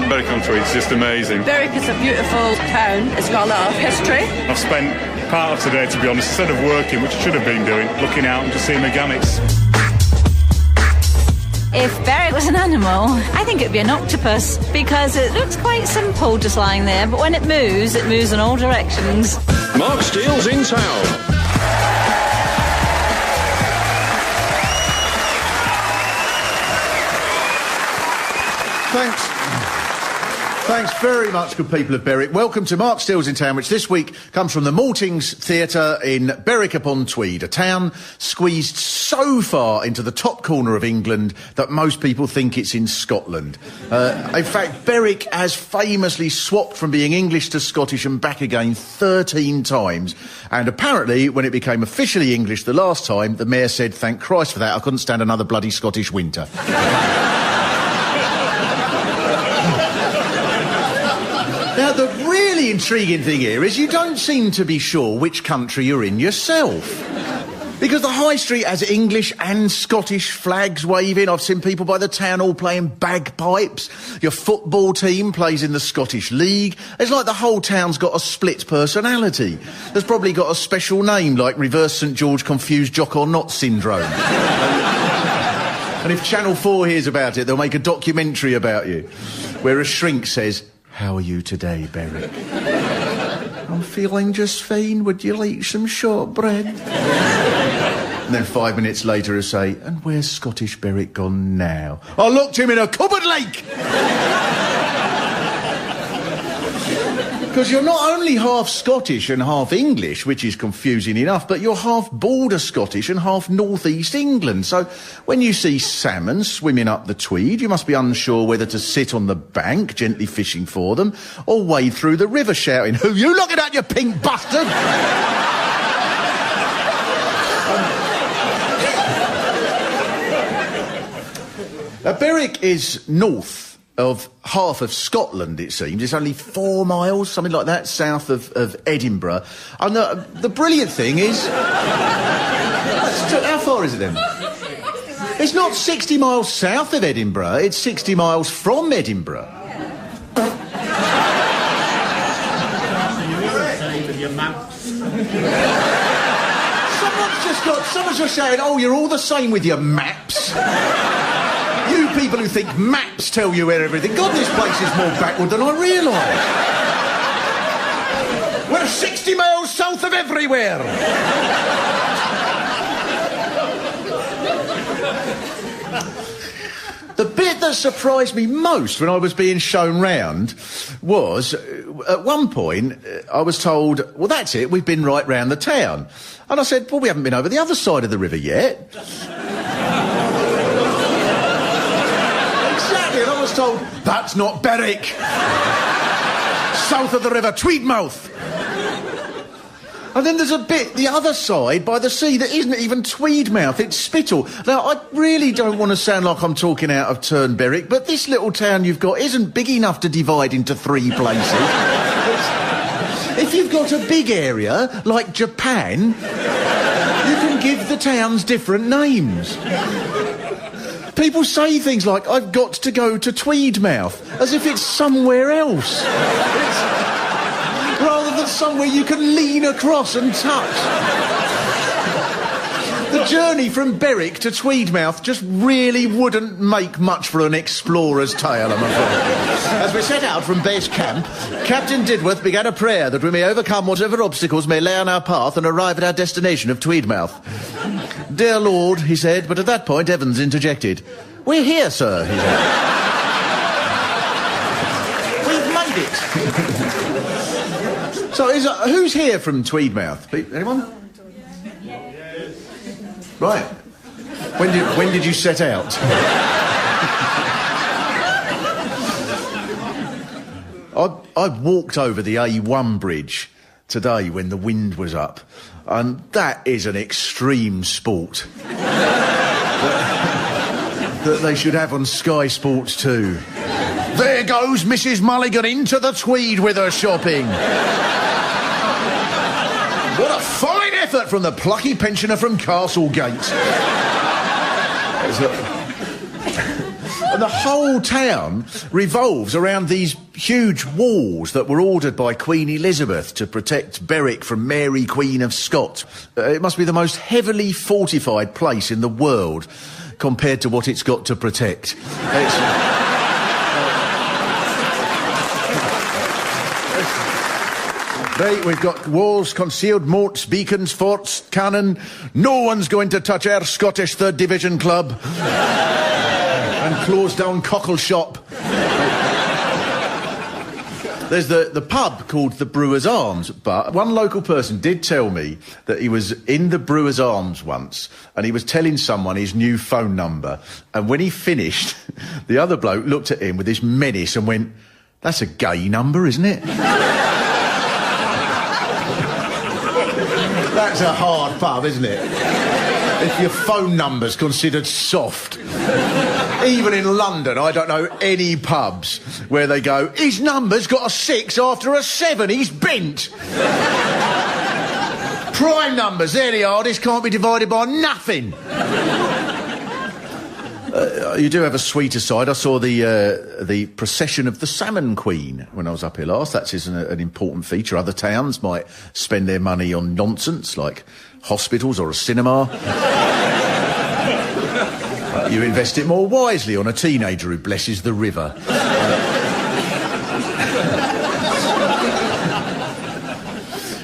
Berwick on Tweed is just amazing. Berwick is a beautiful town. It's got a lot of history. I've spent part of today, to be honest, instead of working, which I should have been doing, looking out and just seeing the gammets. If Berwick was an animal, I think it'd be an octopus, because it looks quite simple just lying there, but when it moves in all directions. Mark Steele's in town. Thanks very much, good people of Berwick. Welcome to Mark Steele's in Town, which this week comes from the Maltings Theatre in Berwick upon Tweed, a town squeezed so far into the top corner of England that most people think it's in Scotland. In fact, Berwick has famously swapped from being English to Scottish and back again 13 times. And apparently, when it became officially English the last time, the mayor said, "Thank Christ for that, I couldn't stand another bloody Scottish winter." Now, the really intriguing thing here is you don't seem to be sure which country you're in yourself. Because the High Street has English and Scottish flags waving. I've seen people by the town hall playing bagpipes. Your football team plays in the Scottish League. It's like the whole town's got a split personality. There's probably got a special name like Reverse St George Confused Jock or Not Syndrome. And if Channel 4 hears about it, they'll make a documentary about you, where a shrink says, "How are you today, Berwick?" "I'm feeling just fine. Would you like some shortbread?" And then 5 minutes later he'll say, "And where's Scottish Berwick gone now?" "I locked him in a cupboard lake!" Because you're not only half Scottish and half English, which is confusing enough, but you're half border Scottish and half North East England. So when you see salmon swimming up the Tweed, you must be unsure whether to sit on the bank, gently fishing for them, or wade through the river shouting, "Who you looking at, you pink bastard?" Berwick is north of half of Scotland, it seems. It's only 4 miles, something like that, south of Edinburgh. And the brilliant thing is... How far is it then? It's not 60 miles south of Edinburgh, it's 60 miles from Edinburgh. Someone's just saying, "Oh, you're all the same with your maps." You people who think maps tell you where everything... God, this place is more backward than I realised. We're 60 miles south of everywhere. The bit that surprised me most when I was being shown round was, at one point, I was told, "Well, that's it, we've been right round the town." And I said, "Well, we haven't been over the other side of the river yet." Exactly, and I was told, "That's not Berwick. South of the river, Tweedmouth." And then there's a bit the other side by the sea that isn't even Tweedmouth, it's Spittal. Now, I really don't want to sound like I'm talking out of turn, Berwick, but this little town you've got isn't big enough to divide into 3 places. If you've got a big area, like Japan, you can give the towns different names. People say things like, "I've got to go to Tweedmouth," as if it's somewhere else. Rather than somewhere you can lean across and touch. The journey from Berwick to Tweedmouth just really wouldn't make much for an explorer's tale, I'm afraid. As we set out from base camp, Captain Didworth began a prayer that we may overcome whatever obstacles may lay on our path and arrive at our destination of Tweedmouth. "Dear Lord," he said, but at that point Evans interjected. "We're here, sir," he said. "We've made it." So, who's here from Tweedmouth? Anyone? Right. When did you set out? I walked over the A1 bridge today when the wind was up, and that is an extreme sport that they should have on Sky Sports too. There goes Mrs. Mulligan into the Tweed with her shopping. What a fine effort from the plucky pensioner from Castlegate. And the whole town revolves around these huge walls that were ordered by Queen Elizabeth to protect Berwick from Mary, Queen of Scots. It must be the most heavily fortified place in the world compared to what it's got to protect. Right, we've got walls, concealed moats, beacons, forts, cannon. No one's going to touch our Scottish 3rd Division club. And close down Cockle Shop. There's the pub called the Brewer's Arms, but one local person did tell me that he was in the Brewer's Arms once and he was telling someone his new phone number, and when he finished, the other bloke looked at him with this menace and went, "That's a gay number, isn't it?" That's a hard pub, isn't it? If your phone number's considered soft. Even in London, I don't know any pubs where they go, "His number's got a 6 after a 7, he's bent." Prime numbers, they're the hardest, can't be divided by nothing. You do have a sweeter side. I saw the procession of the Salmon Queen when I was up here last. That is an important feature. Other towns might spend their money on nonsense, like hospitals or a cinema. You invest it more wisely on a teenager who blesses the river.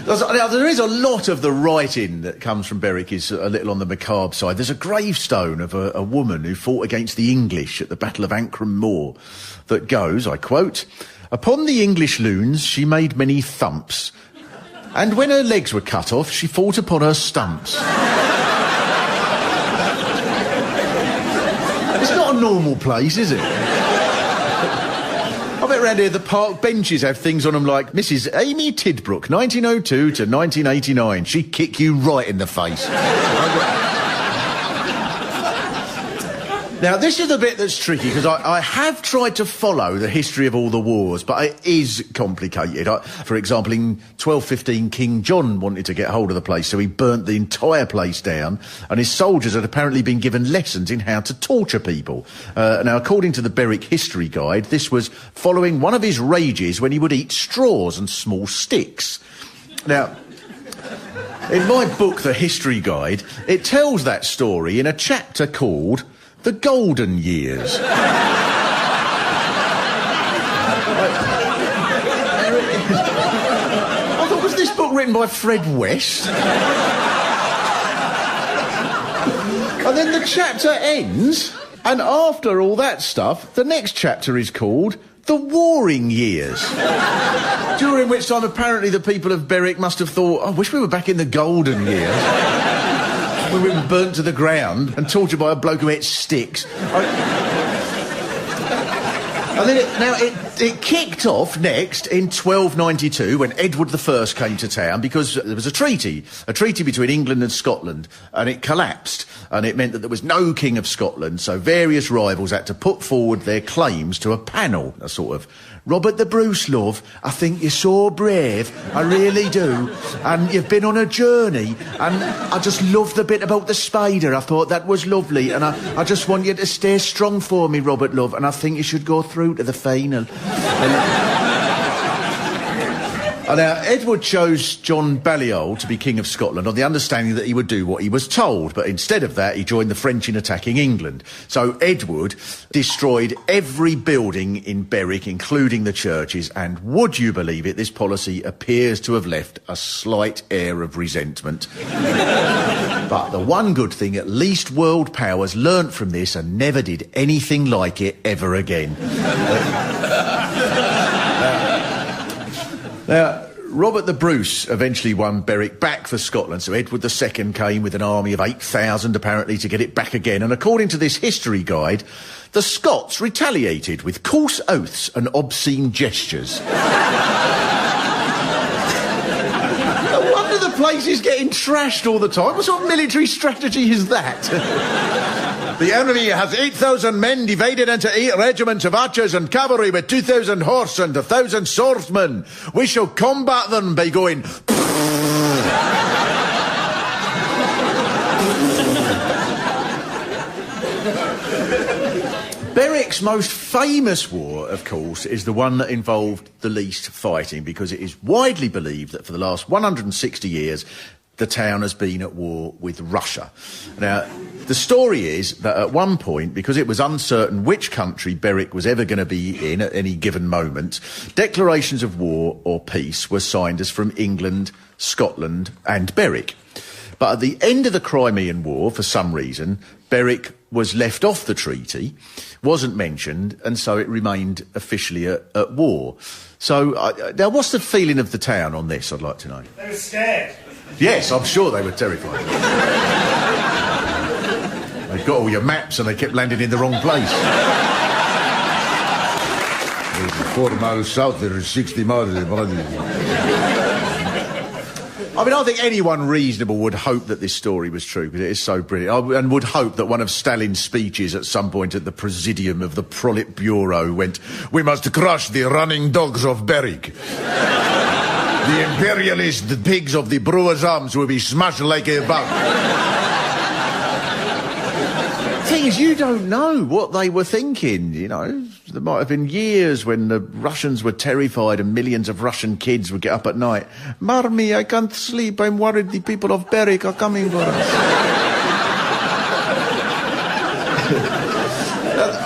Now, there is a lot of the writing that comes from Berwick is a little on the macabre side. There's a gravestone of a woman who fought against the English at the Battle of Ancram Moor that goes, I quote, "Upon the English loons she made many thumps, and when her legs were cut off she fought upon her stumps." It's not a normal place, is it? I bet around here the park benches have things on them like Mrs. Amy Tidbrook, 1902 to 1989. She'd kick you right in the face. Now, this is the bit that's tricky, because I have tried to follow the history of all the wars, but it is complicated. For example, in 1215, King John wanted to get hold of the place, so he burnt the entire place down, and his soldiers had apparently been given lessons in how to torture people. Now, according to the Berwick History Guide, this was following one of his rages when he would eat straws and small sticks. Now, in my book, The History Guide, it tells that story in a chapter called The Golden Years. I thought, was this book written by Fred West? And then the chapter ends, and after all that stuff, the next chapter is called The Warring Years. During which time, apparently, the people of Berwick must have thought, I wish we were back in the golden years. We were burnt to the ground and tortured by a bloke who ate sticks. And then it kicked off next in 1292 when Edward I came to town, because there was a treaty between England and Scotland, and it collapsed, and it meant that there was no King of Scotland, so various rivals had to put forward their claims to a panel, a sort of, Robert the Bruce, love, I think you're so brave, I really do, and you've been on a journey, and I just loved the bit about the spider, I thought that was lovely, and I just want you to stay strong for me, Robert, love, and I think you should go through to the final. And now, Edward chose John Balliol to be King of Scotland on the understanding that he would do what he was told, but instead of that, he joined the French in attacking England. So Edward destroyed every building in Berwick, including the churches, and would you believe it, this policy appears to have left a slight air of resentment. But the one good thing, at least world powers learnt from this and never did anything like it ever again. Now, Robert the Bruce eventually won Berwick back for Scotland, so Edward II came with an army of 8,000, apparently, to get it back again. And according to this history guide, the Scots retaliated with coarse oaths and obscene gestures. No wonder the place is getting trashed all the time. What sort of military strategy is that? The enemy has 8,000 men divided into 8 regiments of archers and cavalry with 2,000 horse and 1,000 swordsmen. We shall combat them by going... Berwick's most famous war, of course, is the one that involved the least fighting, because it is widely believed that for the last 160 years, the town has been at war with Russia. Now, the story is that at one point, because it was uncertain which country Berwick was ever going to be in at any given moment, declarations of war or peace were signed as from England, Scotland and Berwick. But at the end of the Crimean War, for some reason, Berwick was left off the treaty, wasn't mentioned, and so it remained officially at war. So, now what's the feeling of the town on this, I'd like to know? They were scared. Yes, I'm sure they were terrified. They got all your maps and they kept landing in the wrong place. 4 miles south, there is 60 miles. I mean, I think anyone reasonable would hope that this story was true, because it is so brilliant, and would hope that one of Stalin's speeches at some point at the Presidium of the Politburo went, "We must crush the running dogs of Berwick. The imperialist pigs of the Brewers' Arms will be smashed like a bug." The thing is, you don't know what they were thinking, you know. There might have been years when the Russians were terrified and millions of Russian kids would get up at night. "Marmy, I can't sleep. I'm worried the people of Berwick are coming for us."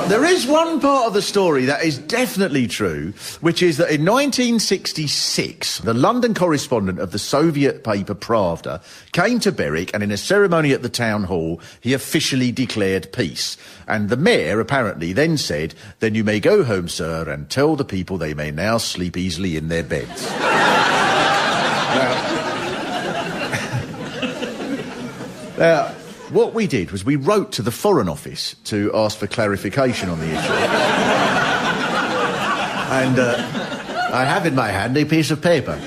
There is one part of the story that is definitely true, which is that in 1966, the London correspondent of the Soviet paper Pravda came to Berwick, and in a ceremony at the town hall, he officially declared peace. And the mayor apparently then said, "Then you may go home, sir, and tell the people they may now sleep easily in their beds." Now, what we did was we wrote to the Foreign Office to ask for clarification on the issue. And I have in my hand a piece of paper.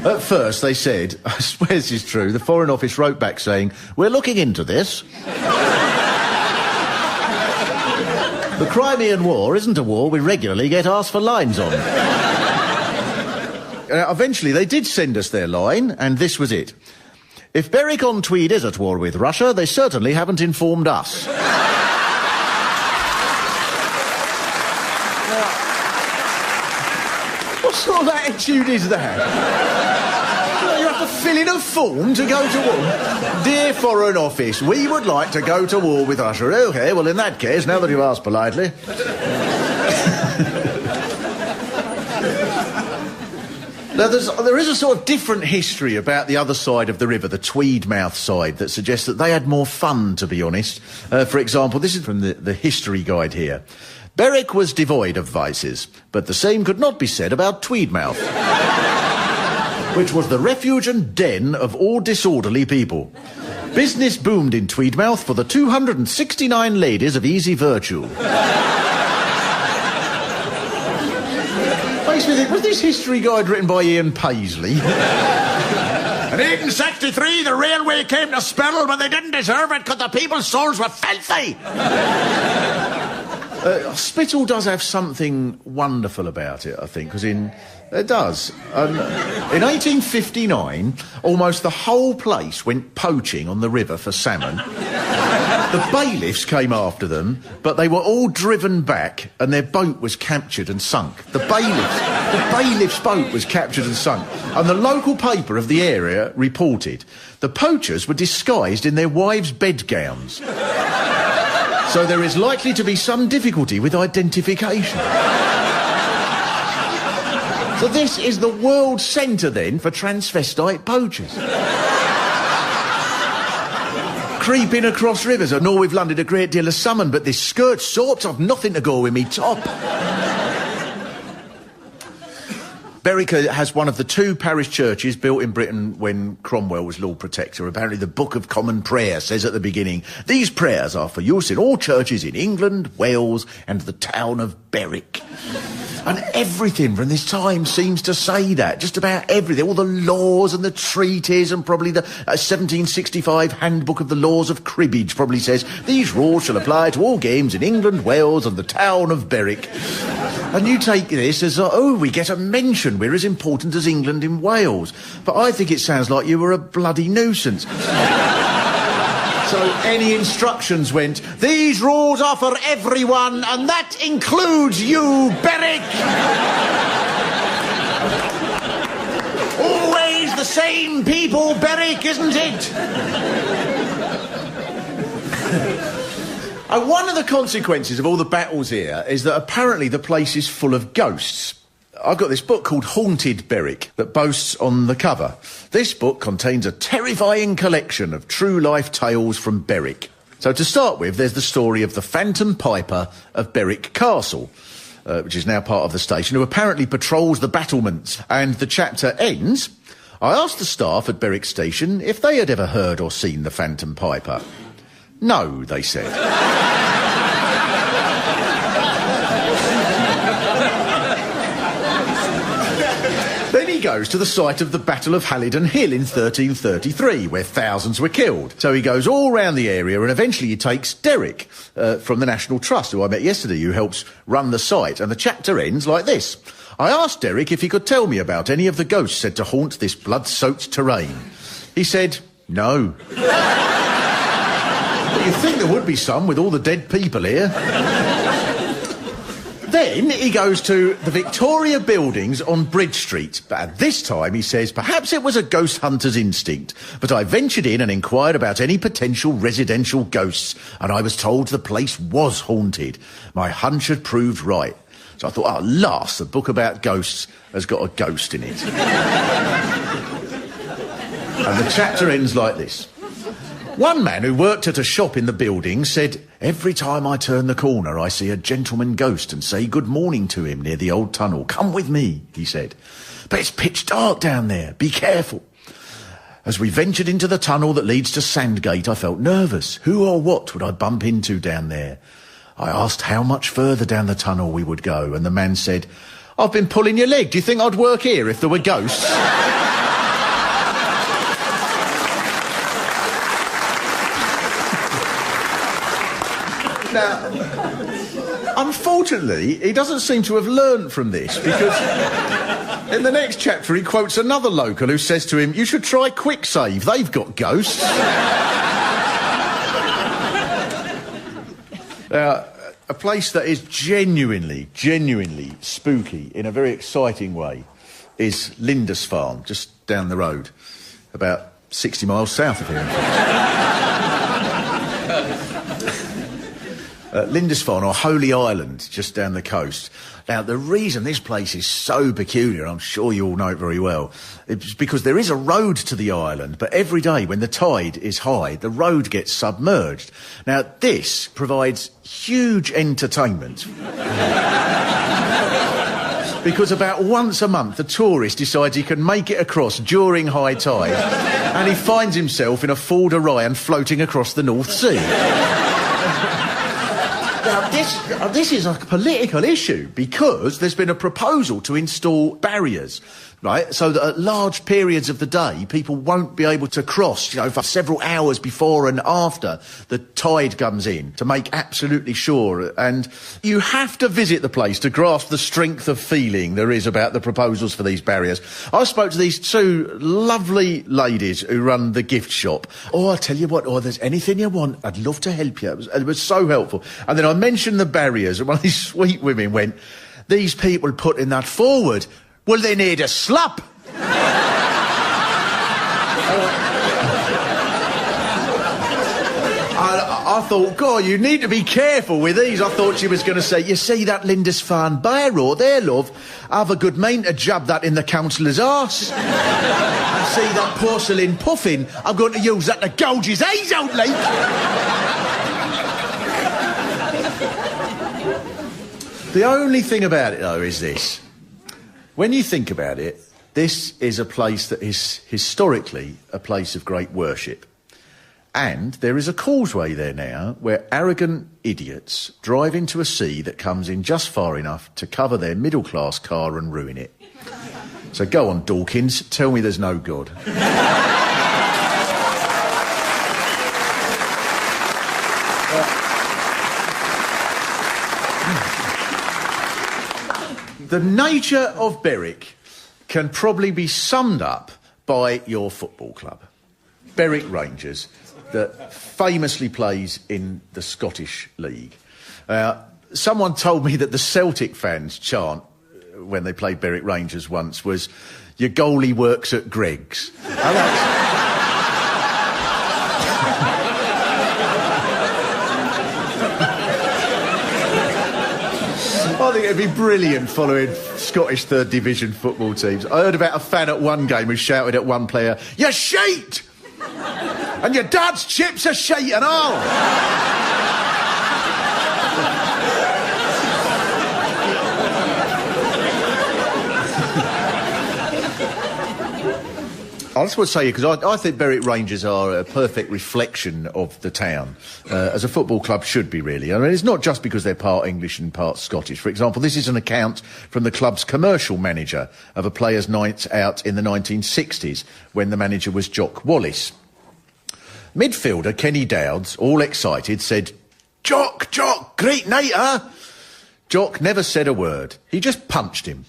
At first they said, I swear this is true, the Foreign Office wrote back saying, "We're looking into this. The Crimean War isn't a war we regularly get asked for lines on." Eventually they did send us their line, and this was it. "If Berwick on Tweed is at war with Russia, they certainly haven't informed us." What sort of attitude is that? You have to fill in a form to go to war. "Dear Foreign Office, we would like to go to war with Russia." OK, well, in that case, now that you've asked politely... Now, there is a sort of different history about the other side of the river, the Tweed mouth side, that suggests that they had more fun, to be honest. For example, this is from the history guide here. "Berwick was devoid of vices, but the same could not be said about Tweedmouth, which was the refuge and den of all disorderly people. Business boomed in Tweedmouth for the 269 ladies of easy virtue." Makes me think, was this history guide written by Ian Paisley? "In 1863, the railway came to Spittle, but they didn't deserve it because the people's souls were filthy." Spittle does have something wonderful about it, I think, because it does. In 1859, almost the whole place went poaching on the river for salmon. The bailiffs came after them, but they were all driven back and their boat was captured and sunk. The bailiff's boat was captured and sunk. And the local paper of the area reported the poachers were disguised in their wives' bedgowns. So there is likely to be some difficulty with identification. So this is the world centre, then, for transvestite poachers. Creeping across rivers. I know we've landed a great deal of salmon, but this skirt sorts of nothing to go with me top. Berwick has one of the 2 parish churches built in Britain when Cromwell was Lord Protector. Apparently the Book of Common Prayer says at the beginning, "These prayers are for use in all churches in England, Wales and the town of Berwick." And everything from this time seems to say that. Just about everything. All the laws and the treaties, and probably the 1765 Handbook of the Laws of Cribbage probably says, "These rules shall apply to all games in England, Wales and the town of Berwick." And you take this as, oh, we get a mention. We're as important as England in Wales. But I think it sounds like you were a bloody nuisance. So So any instructions went, "These rules are for everyone, and that includes you, Berwick." Always the same people, Berwick, isn't it? And one of the consequences of all the battles here is that apparently the place is full of ghosts. I've got this book called Haunted Berwick that boasts on the cover. This book contains a terrifying collection of true-life tales from Berwick. So to start with, there's the story of the Phantom Piper of Berwick Castle, which is now part of the station, who apparently patrols the battlements. And the chapter ends, "I asked the staff at Berwick Station if they had ever heard or seen the Phantom Piper. No, they said." Then he goes to the site of the Battle of Halidon Hill in 1333, where thousands were killed. So he goes all round the area, and eventually he takes Derek from the National Trust, who I met yesterday, who helps run the site. And the chapter ends like this. "I asked Derek if he could tell me about any of the ghosts said to haunt this blood-soaked terrain. He said, no." You'd think there would be some with all the dead people here. Then he goes to the Victoria buildings on Bridge Street. But at this time, he says, "Perhaps it was a ghost hunter's instinct, but I ventured in and inquired about any potential residential ghosts, and I was told the place was haunted. My hunch had proved right." So I thought, at last, the book about ghosts has got a ghost in it. And the chapter ends like this. "One man who worked at a shop in the building said, every time I turn the corner, I see a gentleman ghost and say good morning to him near the old tunnel. Come with me," he said. "But it's pitch dark down there. Be careful." As we ventured into the tunnel that leads to Sandgate, I felt nervous. Who or what would I bump into down there? I asked how much further down the tunnel we would go, and the man said, "I've been pulling your leg. Do you think I'd work here if there were ghosts?" Now, unfortunately, he doesn't seem to have learned from this, because in the next chapter he quotes another local who says to him, "You should try Quick Save, they've got ghosts." Now, a place that is genuinely spooky in a very exciting way is Lindisfarne, just down the road, about 60 miles south of here. Lindisfarne, or Holy Island, just down the coast. Now, the reason this place is so peculiar, I'm sure you all know it very well, is because there is a road to the island, but every day when the tide is high, the road gets submerged. Now, this provides huge entertainment. Because about once a month, a tourist decides he can make it across during high tide, and he finds himself in a Ford Orion floating across the North Sea. Now, this is a political issue, because there's been a proposal to install barriers, right, so that at large periods of the day, people won't be able to cross, for several hours before and after the tide comes in, to make absolutely sure. And you have to visit the place to grasp the strength of feeling there is about the proposals for these barriers. I spoke to these two lovely ladies who run the gift shop. "Oh, I tell you what, there's anything you want, I'd love to help you." It was so helpful. And then I mentioned the barriers, and one of these sweet women went, "These people putting that forward, well, they need a slap." I thought, God, you need to be careful with these. I thought she was going to say, "You see that Lindisfarne barrow there, love? Have a good mind to jab that in the councillor's arse. And see that porcelain puffin? I'm going to use that to gouge his eyes out, like." The only thing about it, though, is this. When you think about it, this is a place that is historically a place of great worship. And there is a causeway there now where arrogant idiots drive into a sea that comes in just far enough to cover their middle-class car and ruin it. So go on, Dawkins, tell me there's no God. The nature of Berwick can probably be summed up by your football club. Berwick Rangers. that famously plays in the Scottish League. Someone told me that the Celtic fans' chant when they played Berwick Rangers once was, "Your goalie works at Greg's." I think it'd be brilliant following Scottish third division football teams. I heard about a fan at one game who shouted at one player, "You shite! And your dad's chips are shite and all!" I just want to say, because I think Berwick Rangers are a perfect reflection of the town, as a football club should be, really. I mean, it's not just because they're part English and part Scottish. For example, this is an account from the club's commercial manager of a players' night out in the 1960s, when the manager was Jock Wallace. Midfielder Kenny Dowds, all excited, said, Jock, great night, huh?" Jock never said a word. He just punched him.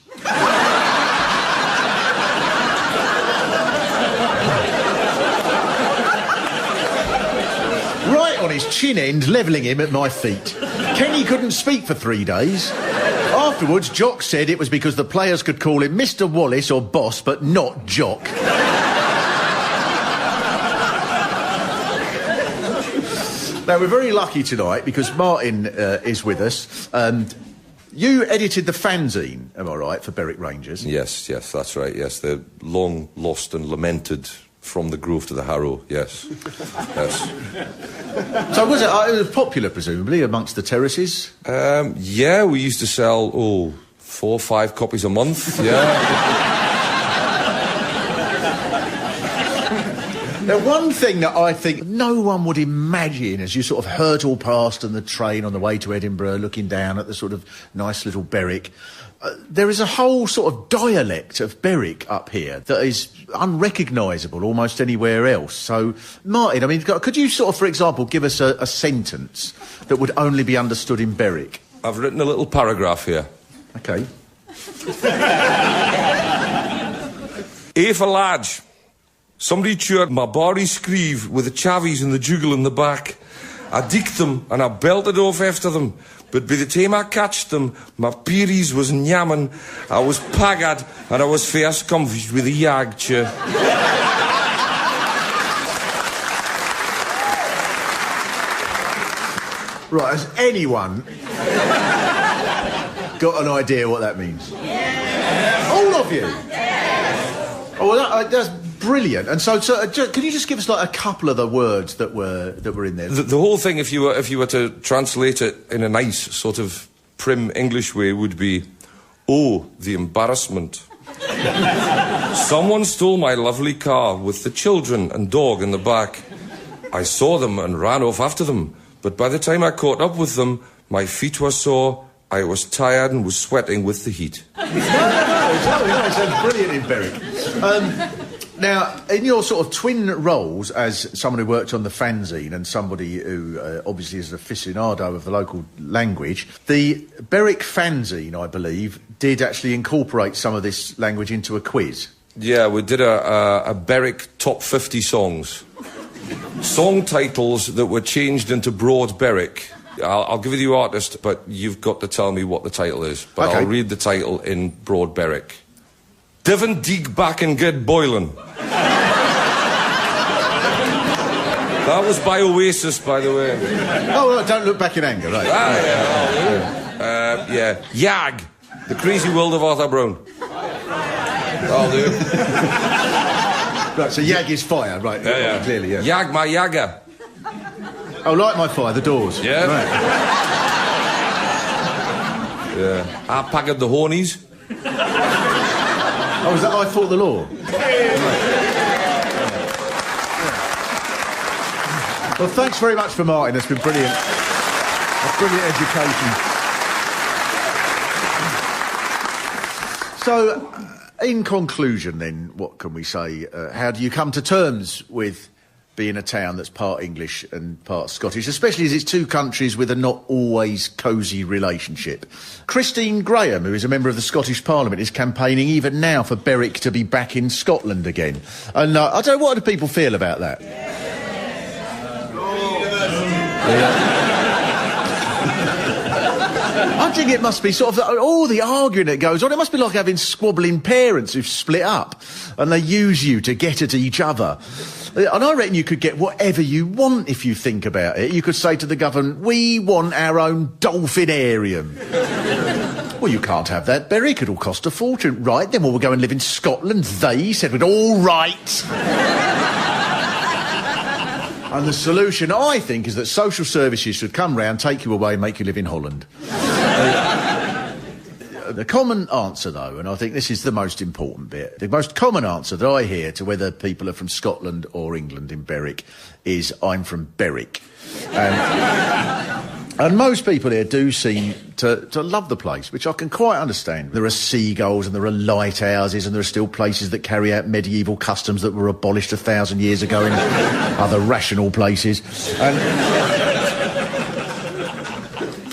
Right on his chin end, levelling him at my feet. Kenny couldn't speak for 3 days. Afterwards, Jock said it was because the players could call him Mr. Wallace or Boss, but not Jock. Now, we're very lucky tonight because Martin is with us. You edited the fanzine, am I right, for Berwick Rangers? Yes, that's right, yes. They're long lost and lamented from the Grove to the Harrow, yes. Yes. So was it popular, presumably, amongst the terraces? Yeah, we used to sell, 4 or 5 copies a month, yeah. Now, one thing that I think no one would imagine as you sort of hurtle past on the train on the way to Edinburgh, looking down at the sort of nice little Berwick, there is a whole sort of dialect of Berwick up here that is unrecognisable almost anywhere else. So, Martin, I mean, could you sort of, for example, give us a sentence that would only be understood in Berwick? I've written a little paragraph here. OK. A for large. Somebody chewed my body screeve with the chavies and the jugal in the back. I dicked them and I belted off after them. But by the time I catched them, my peeries was nyamming, I was pagged and I was first comfy with a yag chew. Right, has anyone got an idea what that means? Yeah. All of you? Yeah. Oh, well, that's brilliant. And so can you just give us like a couple of the words that were in there? The whole thing, if you were to translate it in a nice sort of prim English way, would be, "Oh, the embarrassment." Someone stole my lovely car with the children and dog in the back. I saw them and ran off after them, but by the time I caught up with them, my feet were sore, I was tired and was sweating with the heat. No, it sounds brilliant in Berwick. Now, in your sort of twin roles as someone who worked on the fanzine and somebody who obviously is an aficionado of the local language, the Berwick fanzine, I believe, did actually incorporate some of this language into a quiz. Yeah, we did a Berwick top 50 songs. Song titles that were changed into Broad Berwick. I'll give you the artist, but you've got to tell me what the title is. But okay. I'll read the title in Broad Berwick. Divin dig back and get boiling. That was by Oasis, by the way. Oh, right, Don't Look Back in Anger, right. Yeah. Yag, The Crazy World of Arthur Brown. I'll do. Right, so Yag is fire, right? Yeah. Clearly, yeah. Yag my Yagger. Oh, Light My Fire, The Doors. Yeah. Right. Yeah. I pagged the hornies. Oh, is that I Fought the Law? Well, thanks very much for Martin. That's been brilliant. A brilliant education. So, in conclusion, then, what can we say? How do you come to terms with being a town that's part English and part Scottish, especially as it's two countries with a not always cosy relationship? Christine Graham, who is a member of the Scottish Parliament, is campaigning even now for Berwick to be back in Scotland again. And I don't know, what do people feel about that? I think it must be sort of all the arguing that goes on. It must be like having squabbling parents who've split up and they use you to get at each other. And I reckon you could get whatever you want if you think about it. You could say to the government, we want our own dolphinarium. Well, you can't have that, Berwick. It'll cost a fortune. Right, then we'll go and live in Scotland. They said, we'd all right. And the solution, I think, is that social services should come round, take you away and make you live in Holland. The common answer, though, and I think this is the most important bit, the most common answer that I hear to whether people are from Scotland or England in Berwick is, I'm from Berwick. And most people here do seem to love the place, which I can quite understand. There are seagulls and there are lighthouses and there are still places that carry out medieval customs that were abolished 1,000 years ago in other rational places.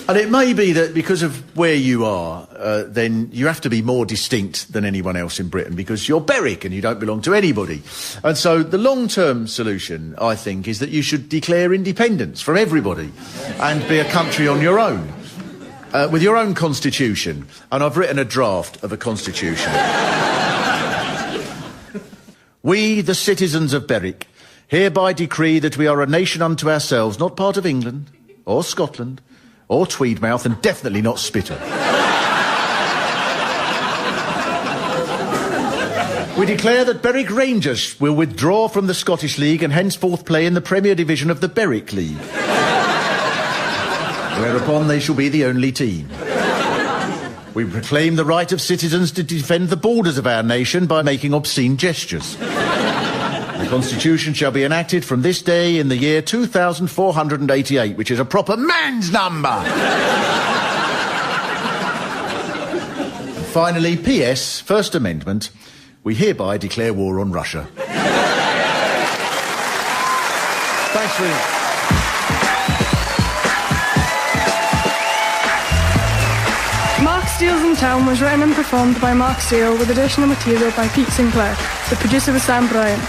And it may be that because of where you are, then you have to be more distinct than anyone else in Britain because you're Berwick and you don't belong to anybody. And so the long-term solution, I think, is that you should declare independence from everybody and be a country on your own, with your own constitution. And I've written a draft of a constitution. We, the citizens of Berwick, hereby decree that we are a nation unto ourselves, not part of England or Scotland or Tweedmouth, and definitely not Spitter. We declare that Berwick Rangers will withdraw from the Scottish League and henceforth play in the Premier Division of the Berwick League. Whereupon they shall be the only team. We proclaim the right of citizens to defend the borders of our nation by making obscene gestures. The Constitution shall be enacted from this day in the year 2488, which is a proper man's number. And finally, P.S., First Amendment, we hereby declare war on Russia. Thanks for it. Mark Steele's in Town was written and performed by Mark Steele with additional material by Pete Sinclair. The producer was Sam Bryant.